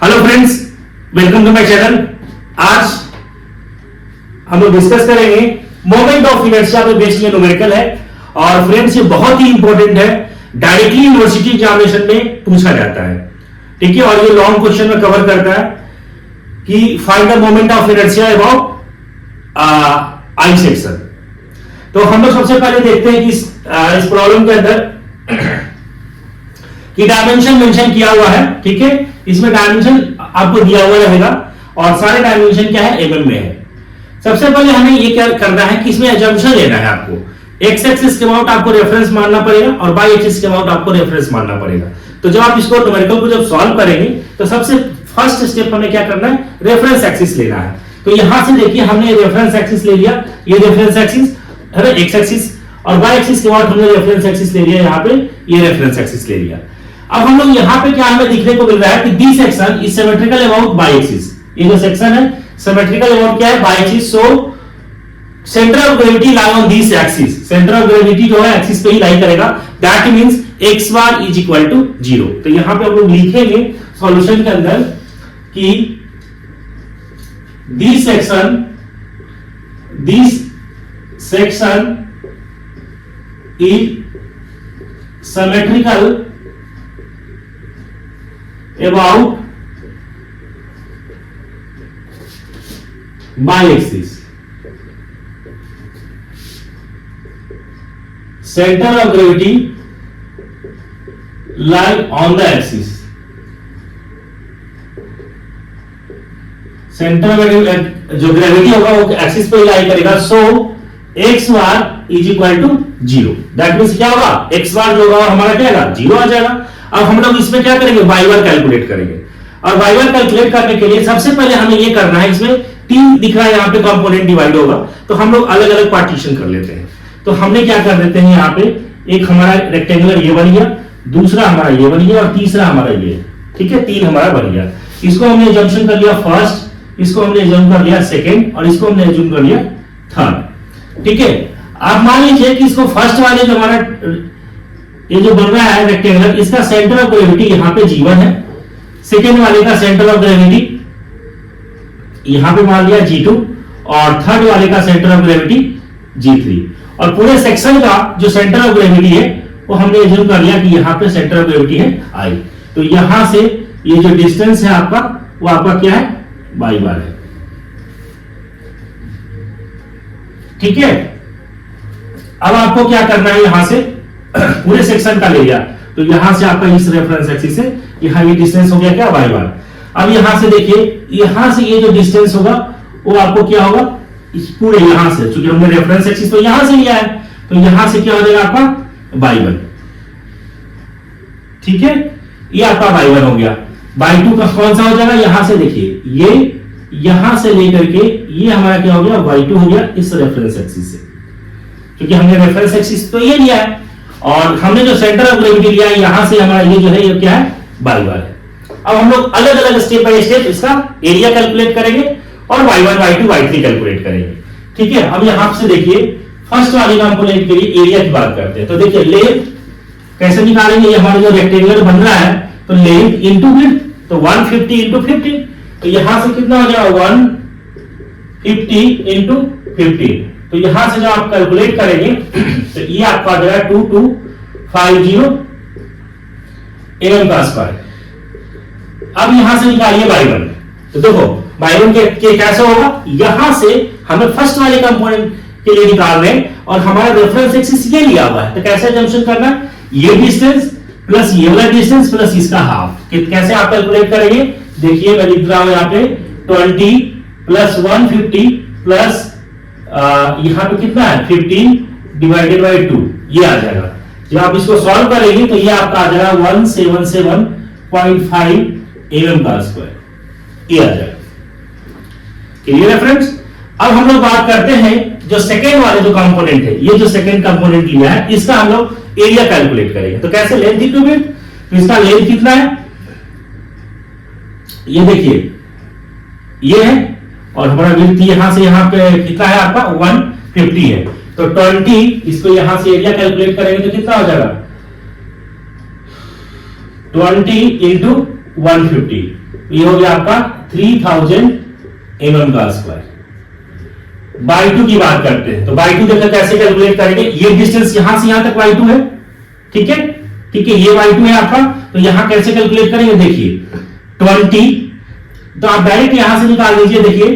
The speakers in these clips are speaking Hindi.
Hello friends, welcome to my channel. आज हम लोग डिस्कस करेंगे मोमेंट ऑफ इनर्शिया पे बेस्ड ये न्यूमेरिकल है। और फ्रेंड्स ये बहुत ही इंपॉर्टेंट है, डायरेक्टली यूनिवर्सिटी एग्जामिनेशन में पूछा जाता है। ठीक है, और ये लॉन्ग क्वेश्चन में कवर करता है कि find the moment of inertia about I section. तो हम लोग सबसे पहले देखते हैं कि इस प्रॉब्लम के अंदर कि डायमेंशन मेंशन किया हुआ है। ठीक है, इसमें डायमेंशन आपको दिया हुआ रहेगा और सारे डायमेंशन क्या है, एमएम में है। सबसे पहले हमें ये क्या करना है कि इसमें एजम्पशन लेना है। आपको एक्स एक्सिस के अबाउट आपको रेफरेंस मानना पड़ेगा और वाई एक्सिस के अबाउट आपको रेफरेंस मानना पड़ेगा। तो जब आप इसको न्यूमेरिकल को जब सॉल्व करेंगे तो सबसे फर्स्ट स्टेप हमें क्या करना है, रेफरेंस एक्सिस लेना है। तो यहां से देखिए हमने रेफरेंस एक्सिस ले लिया, ये रेफरेंस एक्सिस है ना, एक्स एक्सिस, और वाई एक्सिस के अबाउट हमने रेफरेंस एक्सिस ले लिया, यहाँ पे ये रेफरेंस एक्सिस ले लिया। अब हम लोग यहाँ पे क्या हमें दिखने को मिल रहा है कि the section is symmetrical about y axis. ये जो सेक्शन है सिमेट्रिकल अबाउट क्या है, y axis. So centre of gravity lie on this axis, centre of gravity जो है एक्सिस पे ही लाई करेगा। That means x bar is equal to 0। तो यहां पे हम लोग लिखेंगे सॉल्यूशन के अंदर कि this section is symmetrical about by axis, center of gravity lie on the axis, centre में जो ग्रेविटी होगा वो एक्सिस पे लाई करेगा। So x bar is equal to 0। That means क्या होगा, x बार जो होगा हमारा क्या आएगा, 0 आ जाएगा। अब हम लोग इसमें क्या करेंगे, वाई बार कैलकुलेट करेंगे। और वाई बार कैलकुलेट करने के लिए सबसे पहले हमें ये करना है, इसमें 3 दिख रहा है यहाँ पे, कंपोनेंट डिवाइड होगा तो हम लोग अलग अलग पार्टीशन कर लेते हैं। तो हमने क्या कर देते हैं, यहाँ पे एक हमारा रेक्टेंगुलर ये बन गया, दूसरा हमारा ये बन गया और तीसरा हमारा ये। ठीक है, 3 हमारा बन गया। इसको हमने एजम्पशन कर लिया फर्स्ट, इसको हमने एज्यूम कर लिया सेकंड और इसको हमने एज्यूम कर लिया थर्ड। ठीक है, आप मान लीजिए कि इसको फर्स्ट वाले जो हमारा ये जो बन रहा है रेक्टेंगुलर, इसका सेंटर ऑफ ग्रेविटी यहाँ पे G1 है, सेकेंड वाले का सेंटर ऑफ ग्रेविटी यहाँ पे मान लिया G2 और थर्ड वाले का सेंटर ऑफ ग्रेविटी G3। और पूरे सेक्शन का जो सेंटर ऑफ ग्रेविटी है वो हमने एज्यूम कर लिया कि यहाँ पे सेंटर ऑफ ग्रेविटी है I। तो यहां से ये जो डिस्टेंस है आपका वो आपका क्या है, y बार है। ठीक है, अब आपको क्या करना है, यहां से पूरे सेक्शन का ले लिया तो यहां से आपका इस रेफरेंस एक्सिस से यहां ये डिस्टेंस हो गया क्या, y बार। अब यहां से देखिए, यहां से ये जो डिस्टेंस होगा वो आपको क्या होगा, इस पूरे यहां से, क्योंकि हमने रेफरेंस एक्सिस तो यहां से लिया है तो यहां से क्या हो जाएगा आपका y1। ठीक है, ये आपका y1 हो गया। y2 का कौन सा हो जाएगा, यहां से देखिए ये यहां से लेकर के ये हमारा क्या हो गया, y2 हो गया इस रेफरेंस एक्सिस से, क्योंकि हमने रेफरेंस एक्सिस तो ये लिया है और हमने जो सेंटर ऑफ ग्रेविटी लिया है यहां से हमारा ये जो है ये क्या है, y बार है। अब हम लोग अलग अलग स्टेप बाय स्टेप इसका एरिया कैलकुलेट करेंगे और y1 y2 y3 कैलकुलेट करेंगे। ठीक है, अब यहां से देखिए फर्स्ट वाले कंपोनेंट के लिए एरिया की बात करते हैं। तो देखिए लेंथ कैसे निकालेंगे, ये हमारा जो रेक्टेंगुलर बन रहा है तो लेंथ इनटू विड्थ, तो 150 इनटू 50। तो यहां से कितना हो जाएगा, 150 इनटू 50। तो यहां से जब आप कैलकुलेट करेंगे तो ये आपका आ जाएगा 2250 mm का स्क्वायर। अब यहां से निकालिए y1। तो देखो y1 के कैसे होगा, यहां से हमें फर्स्ट वाले कंपोनेंट के लिए निकाल रहे हैं और हमारा रेफरेंस एक्सिस ये लिया हुआ है। तो कैसे एजम्पशन करना है, ये डिस्टेंस प्लस ये वाला डिस्टेंस प्लस इसका हाफ। कैसे आप कैलकुलेट करेंगे, देखिए मैं लिख रहा हूं यहाँ पे 20 प्लस 150 प्लस यहां पे कितना है 15 डिवाइडेड बाय 2, ये आ जाएगा। जब आप इसको सॉल्व करेंगे तो ये आपका आ जाएगा 177.5 mm का स्क्वायर, ये आ जाएगा। क्लियर है फ्रेंड्स। अब हम लोग बात करते हैं जो सेकेंड वाले जो कंपोनेंट है, ये जो सेकेंड कंपोनेंट लिया है इसका हम लोग एरिया कैलकुलेट करेंगे। तो कैसे, लेंथ इनटू विड्थ, तो इसका लेंथ कितना है, ये देखिए ये है और हमारा विड्थ यहां से यहां पे कितना है आपका 150 है। तो 20 इसको यहां से एरिया कैलकुलेट करेंगे तो कितना हो जाएगा 20 इंटू 150 ये हो गया आपका 3000 mm का स्क्वायर। y2 की बात करते हैं, तो y2 देखो कैसे कैलकुलेट करेंगे। ये डिस्टेंस यहां से यहां तक y2 है, ठीक है, ठीक है, ये y2 है आपका। तो यहां कैसे कैलकुलेट करेंगे, देखिए 20, तो आप डायरेक्ट यहां से निकाल लीजिए। देखिए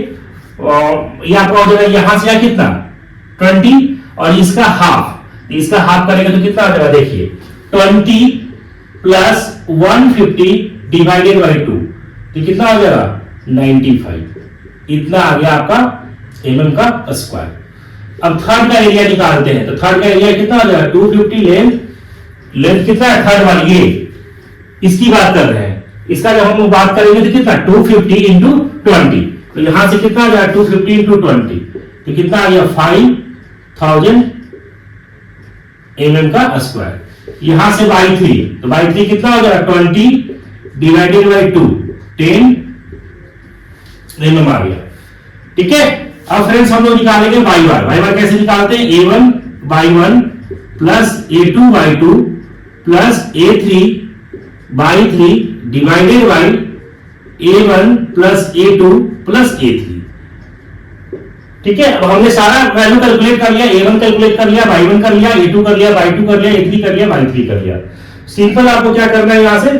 ये आपका हो जाएगा यहां से कितना 20 और इसका हाफ, इसका हाफ करेंगे तो कितना आ जाएगा, देखिए 20 प्लस 150 डिवाइडेड बाई 2, तो कितना आ जाएगा 95, इतना आ गया आपका mm का स्क्वायर। अब थर्ड का एरिया निकालते हैं, तो थर्ड का एरिया कितना आ जाएगा 250, लेंथ कितना है थर्ड वाली, ये इसकी बात कर रहे हैं। इसका जब हम बात करेंगे तो कितना 250 इंटू 20, तो यहां से कितना आ जाएगा 250 इंटू 20, तो कितना आ गया 5000 mm का स्क्वायर। यहां से y3, तो y3 कितना हो जाएगा 20 डिवाइडेड बाई 2, 10 mm आ गया, ठीक है। अब फ्रेंड्स हम लोग निकालेंगे y बार कैसे निकालते हैं, a1 by 1 plus a2 by 2 plus a3 by 3 divided by a1 plus a2 plus a3, ठीक है। अब हमने सारा वैल्यू कैलकुलेट कर लिया, a1 कैलकुलेट कर लिया, y1 कर लिया, a2 कर लिया, y2 कर लिया, a3 कर लिया, y3 कर लिया। सिंपल आपको क्या करना है, यहां से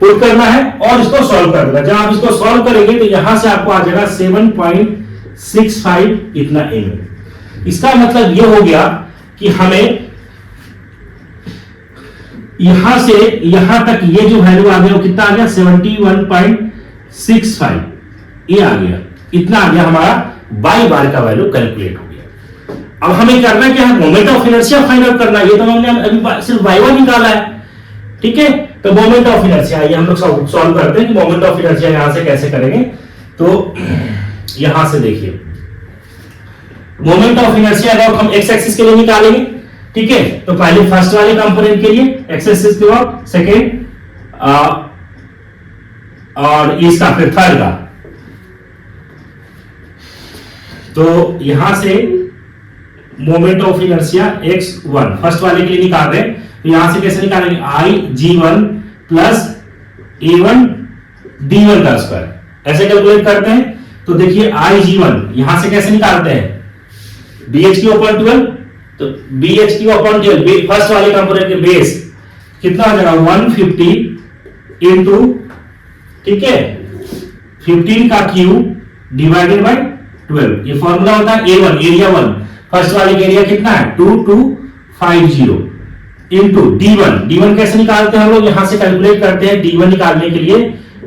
पुट करना है और इसको सॉल्व कर देना। जब आप इसको सॉल्व करेंगे तो यहां से आपको आ जाएगा 7.65 इतना mm। इसका मतलब यह हो गया कि हमें यहां से यहां तक ये जो वैल्यू आ गया वो कितना आ गया 71.65, ये आ गया, इतना आ गया हमारा y बार का वैल्यू कैलकुलेट हो गया। अब हमें करना क्या है, moment of inertia find out करना है। ये तो हमने अभी सिर्फ y1 निकाला है, ठीक है। तो मोमेंट ऑफ इनर्शिया ये हम लोग सॉल्व करते हैं कि मोमेंट ऑफ इनर्शिया यहां से कैसे करेंगे। तो यहां से देखिए मोमेंट ऑफ इनर्शिया अगर हम एक्स एक्सिस के लिए निकालेंगे, ठीक है, तो पहले फर्स्ट वाले कंपोनेंट के लिए एक्स एक्सिस के बाद सेकेंड और इसका फिर थर्ड का। तो यहां से moment of inertia x1 first वाले के लिए निकाल रहे हैं, तो यहां से कैसे निकालेंगे i g1 plus a1 d1 का स्क्वायर, ऐसे कैलकुलेट करते हैं। तो देखिए i g1 यहां से कैसे निकालते हैं bhq upon 12, तो bhq upon 12 फर्स्ट वाले कंपोनेंट के बेस कितना आ जाएगा 150 इंटू, ठीक है, 15 का क्यूब डिवाइडेड बाई 12। ये फॉर्मूला होता है a1 एरिया 1, फर्स्ट वाले का एरिया कितना है 2250 इंटू d1 कैसे निकालते हैं हम लोग, यहां से कैलकुलेट करते हैं d1 निकालने के लिए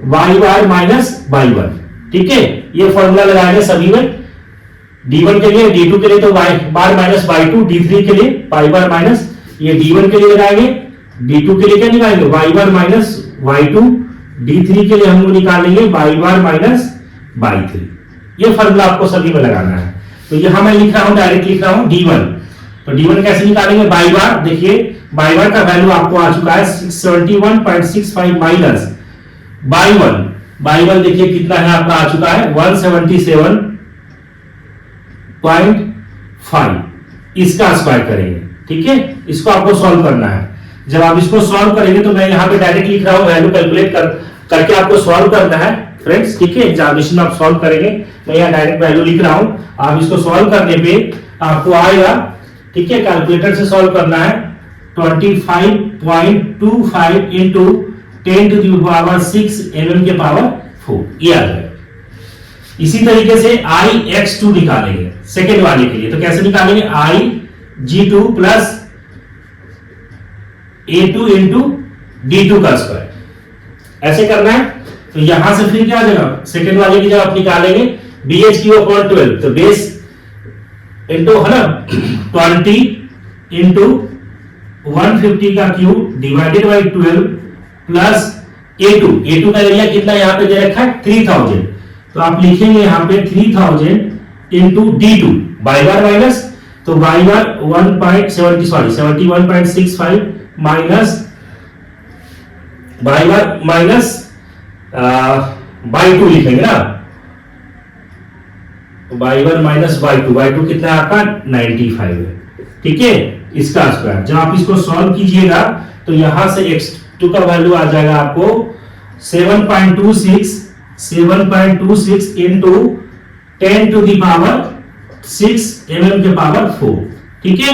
y बार माइनस y1, ठीक है। ये फॉर्मूला लगाएंगे सभी में, d1 के लिए, d2 के लिए तो y बार माइनस y2, d3 के लिए y बार माइनस, ये d1 के लिए लगाएंगे, d2 के लिए क्या निकालेंगे y बार माइनस y2, d3 के लिए हम लोग निकालेंगे y बार माइनस y3। ये फॉर्मूला आपको सभी में लगाना है। तो यहां मैं लिख रहा हूं, डायरेक्ट लिख रहा हूं d1, तो d1 कैसे निकालेंगे y बार, देखिए y बार का वैल्यू आपको आ चुका है 671.65 माइनस y1 देखिए कितना है आपका आ चुका है 177.5, इसका स्क्वायर करेंगे, ठीक है। इसको आपको सॉल्व करना है। जब आप इसको सॉल्व करेंगे तो मैं यहां पे डायरेक्ट लिख रहा हूं, वैल्यू कैलकुलेट करके आपको सॉल्व करना है फ्रेंड्स, ठीक है। एग्जामिनेशन में आप सॉल्व करेंगे, मैं यहां डायरेक्ट वैल्यू लिख रहा हूं, आप इसको सॉल्व करने पे आपको आएगा, ठीक है, कैलकुलेटर से सॉल्व करना है 25.25 into 10 to the power 6 mm के पावर 4, ये आ जाएगा। इसी तरीके से ix2 निकालेंगे सेकेंड वाले के लिए, तो कैसे निकालेंगे i g2 plus a2 into d2 का स्क्वायर, ऐसे करना है। तो यहां से फिर क्या आ जाएगा, सेकेंड वाले की जब आप निकालेंगे bhq अपॉन 12, तो बेस इंटू है ना 20 इंटू 150 का cube divided by 12 plus a2 का एरिया कितना यहां पे दे रखा है 3000, तो आप लिखेंगे यहां पे 3000 इंटू d2 y बार माइनस, तो y बार 71.65 माइनस y बार माइनस y2 लिखेंगे ना, y बार माइनस y2 कितना है आपका 95 है, ठीक है, इसका स्क्वायर। जब आप इसको सॉल्व कीजिएगा तो यहां से x2 का वैल्यू आ जाएगा आपको 7.26 into 10 to the power 6 mm के पावर 4। ठीक है,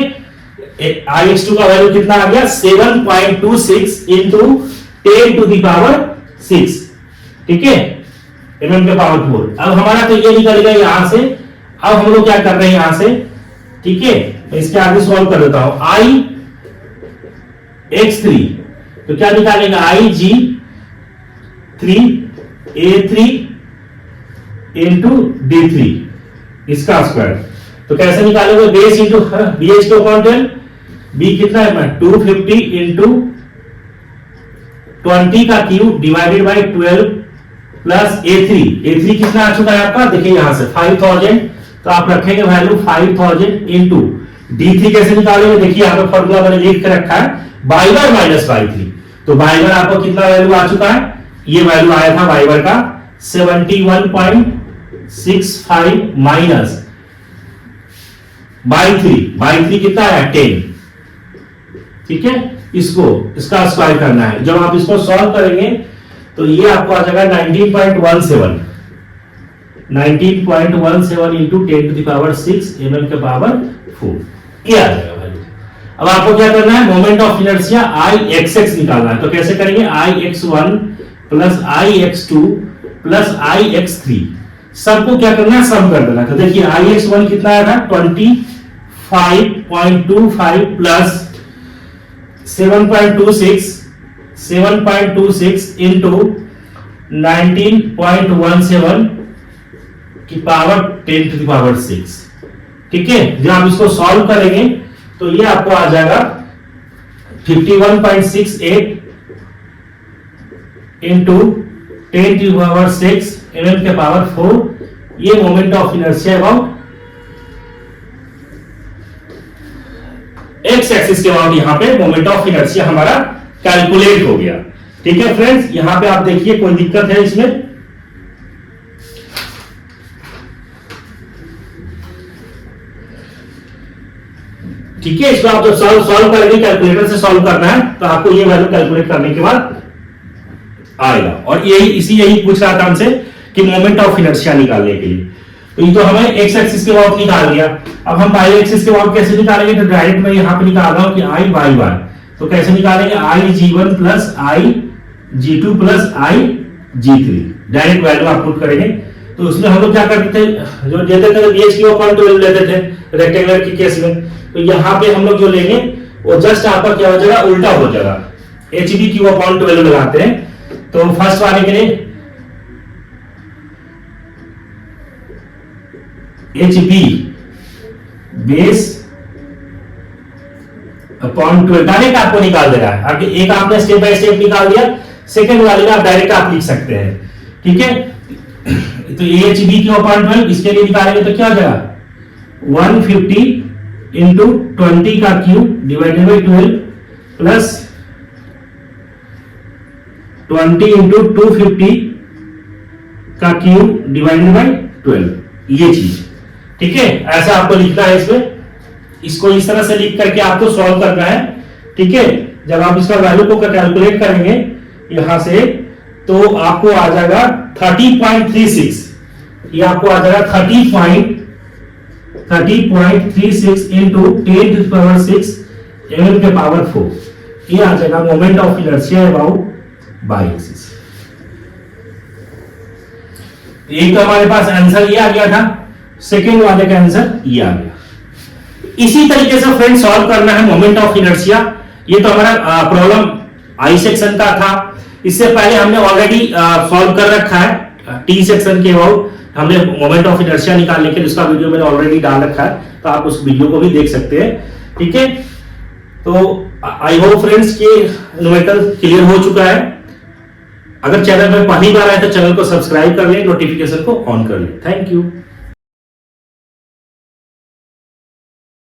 Ix2 का वैल्यू कितना आ गया 7.26 इंटू 10 टू द पावर 6। ठीक है, mm के पावर 4। अब हमारा तो ये निकल गया यहां से। अब हम लोग क्या कर रहे हैं यहां से, ठीक है, मैं इसके आगे सॉल्व कर देता हूं। Ix3 तो क्या निकालेगा Ig3A3 इंटू D3 इसका स्क्वायर। तो कैसे निकालोगे, base into BH2 upon 12, B कितना है 250 इंटू 20 का cube divided by 12 plus A3 कितना आ चुका है आपका, देखिए यहां से 5000, तो आप रखेंगे वैल्यू 5000 इंटू D3 कैसे निकालेंगे, देखिए यहां पे फॉर्मूला मैंने लिख के रखा है y1 माइनस y3। तो y1 आपको कितना वैल्यू आ चुका है, ये वैल्यू आया था y1 का 71.65 माइनस y3 कितना है 10। ठीक है, इसका स्क्वायर करना है। जब आप इसको सॉल्व करेंगे तो ये आपको आ जाएगा 19.17 into 10 to the power 6 mm के पावर 4, ये आ जाएगा वैल्यू। अब आपको क्या करना है, मोमेंट ऑफ इनर्शिया Ixx निकालना है। तो कैसे करेंगे, Ix1 plus Ix2 plus Ix3 सबको क्या करना है, सम कर देना। तो देखिए Ix1 कितना आया था 25.25 प्लस 7.26 इंटू 19.17 की पावर 10 टू द पावर 6। ठीक है, जब आप इसको सॉल्व करेंगे तो ये आपको आ जाएगा 51.68 into 10 to the power 6 mm के पावर 4। ये moment of inertia about x axis के अबाउट यहां पे मोमेंट ऑफ इनर्शिया हमारा कैलकुलेट हो गया। ठीक है फ्रेंड्स, यहां पे आप देखिए कोई दिक्कत है इसमें, ठीक है। इसको आप जब सॉल्व करेंगे, कैलकुलेटर से सॉल्व करना है, तो आपको ये वैल्यू कैलकुलेट करने के बाद आएगा। और यही पूछ रहा था हमसे कि मोमेंट ऑफ इनर्शिया निकालने के लिए। तो ये तो हमें एक्स एक्सिस के अबाउट निकाल दिया। अब हम वाई एक्सिस के अबाउट कैसे निकालेंगे, तो डायरेक्ट मैं यहां पे निकाल रहा हूं कि आई वाई वाई। तो कैसे निकालेंगे, आई G1 प्लस आई G2 प्लस आई G3, डायरेक्ट वैल्यू आप पुट करेंगे। तो उसमें हम लोग क्या करते थे, जो देते थे BH अपॉन 12 लेते थे रेक्टेंगुलर के केस में। तो यहां पे हम लोग जो लेंगे वो जस्ट आपका क्या हो जाएगा, उल्टा हो जाएगा। HB अपॉन 12 लगाते हैं। तो फर्स्ट वाले के लिए HB बेस अपॉन 12 डायरेक्ट आपको निकाल दे रहा है। आगे एक आपने स्टेप बाय स्टेप निकाल दिया, सेकंड वाले में आप डायरेक्ट आप लिख सकते हैं। ठीक है, तो HB की अपॉन 12 इसके लिए निकालेंगे तो क्या हो जाएगा 150 इंटू 20 का cube divided by 12 plus 20 into 250 का क्यूब डिवाइडेड बाई 12, ये चीज। ठीक है, ऐसा आपको लिखना है इसमें। इसको इस तरह से लिख करके आपको सॉल्व करना है। ठीक है, जब आप इसका वैल्यू को कैलकुलेट करेंगे यहां से, तो आपको आ जाएगा 30.36। ये आपको आ जाएगा 30.36 into 10 to the power 6 mm के पावर 4। ये आ जाएगा moment of inertia about y axis. एक तो हमारे पास आंसर ये आ गया था, सेकेंड वाले का आंसर ये आ गया। इसी तरीके से फ्रेंड सॉल्व करना है मोमेंट ऑफ इनर्शिया। ये तो हमारा प्रॉब्लम आई सेक्शन का था। इससे पहले हमने ऑलरेडी सॉल्व कर रखा है टी सेक्शन के अबाउट। हमने मोमेंट ऑफ इनर्शिया निकालने के लिए उसका वीडियो मैंने ऑलरेडी डाल रखा है, तो आप उस वीडियो को भी देख सकते हैं। ठीक है, तो आई होप फ्रेंड्स कि न्यूमेरिकल क्लियर हो चुका है। अगर चैनल में पहली बार आए तो चैनल को सब्सक्राइब कर लें, नोटिफिकेशन को ऑन कर लें। Thank you.